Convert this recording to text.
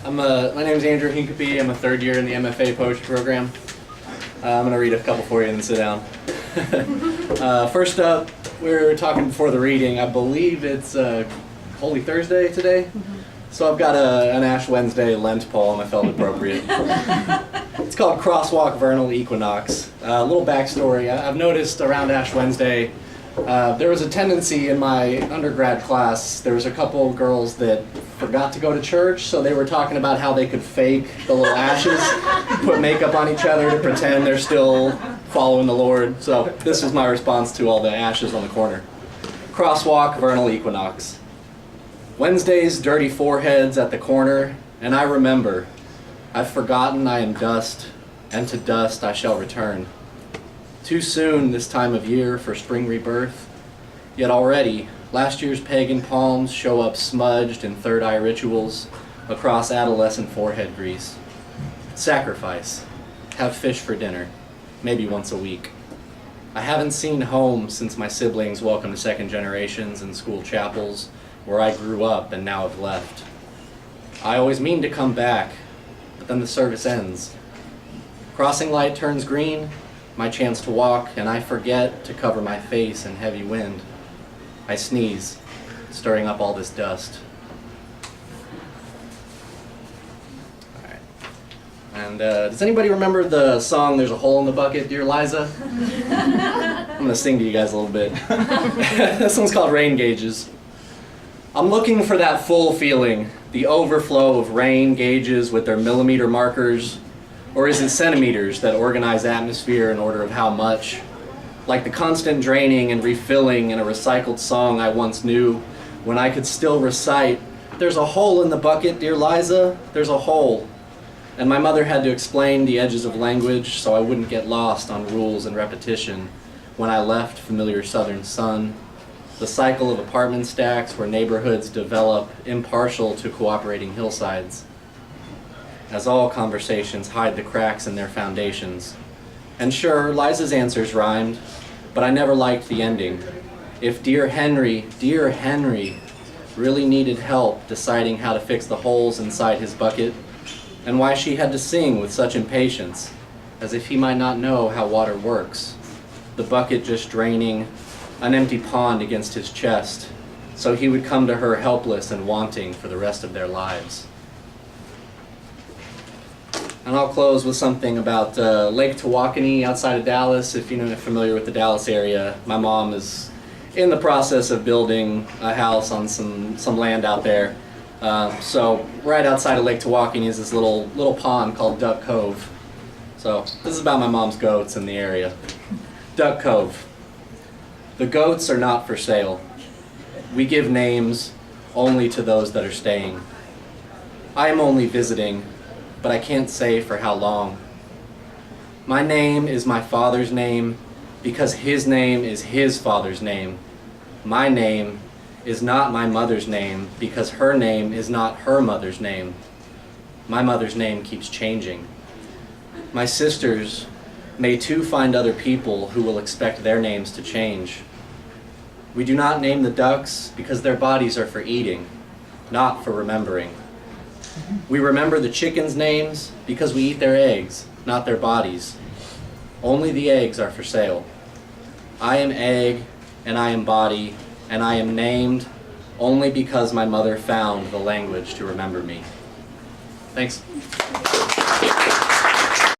My name is Andrew Hincapie. I'm a third year in the MFA poetry program. I'm going to read a couple for you and then sit down. First up, we were talking before the reading. I believe it's Holy Thursday today. So I've got an Ash Wednesday Lent poem I felt appropriate. It's called Crosswalk Vernal Equinox. A little backstory. I've noticed around Ash Wednesday, there was a tendency in my undergrad class, there was a couple girls that forgot to go to church, so they were talking about how they could fake the little ashes, put makeup on each other to pretend they're still following the Lord. So this was my response to all the ashes on the corner. Crosswalk Vernal Equinox. Wednesday's dirty foreheads at the corner, and I remember, I've forgotten I am dust, and to dust I shall return. Too soon this time of year for spring rebirth, yet already last year's pagan palms show up smudged in third eye rituals across adolescent forehead grease. Sacrifice, have fish for dinner, maybe once a week. I haven't seen home since my siblings welcomed second generations in school chapels where I grew up and now have left. I always mean to come back, but then the service ends. Crossing light turns green, my chance to walk, and I forget to cover my face in heavy wind. I sneeze, stirring up all this dust. All right. And does anybody remember the song "There's a Hole in the Bucket, Dear Liza"? I'm gonna sing to you guys a little bit. This one's called Rain Gauges. I'm looking for that full feeling, the overflow of rain gauges with their millimeter markers. Or is it centimeters that organize atmosphere in order of how much? Like the constant draining and refilling in a recycled song I once knew, when I could still recite, "There's a hole in the bucket, dear Liza, there's a hole." And my mother had to explain the edges of language so I wouldn't get lost on rules and repetition when I left familiar southern sun, the cycle of apartment stacks where neighborhoods develop impartial to cooperating hillsides. As all conversations hide the cracks in their foundations. And sure, Liza's answers rhymed, but I never liked the ending. If dear Henry, really needed help deciding how to fix the holes inside his bucket, and why she had to sing with such impatience, as if he might not know how water works, the bucket just draining, an empty pond against his chest, so he would come to her helpless and wanting for the rest of their lives. And I'll close with something about Lake Tawakoni outside of Dallas. If you're not familiar with the Dallas area, my mom is in the process of building a house on some land out there. So right outside of Lake Tawakoni is this little pond called Duck Cove. So this is about my mom's goats in the area. Duck Cove. The goats are not for sale. We give names only to those that are staying. I am only visiting, but I can't say for how long. My name is my father's name because his name is his father's name. My name is not my mother's name because her name is not her mother's name. My mother's name keeps changing. My sisters may too find other people who will expect their names to change. We do not name the ducks because their bodies are for eating, not for remembering. We remember the chickens' names because we eat their eggs, not their bodies. Only the eggs are for sale. I am egg, and I am body, and I am named only because my mother found the language to remember me. Thanks.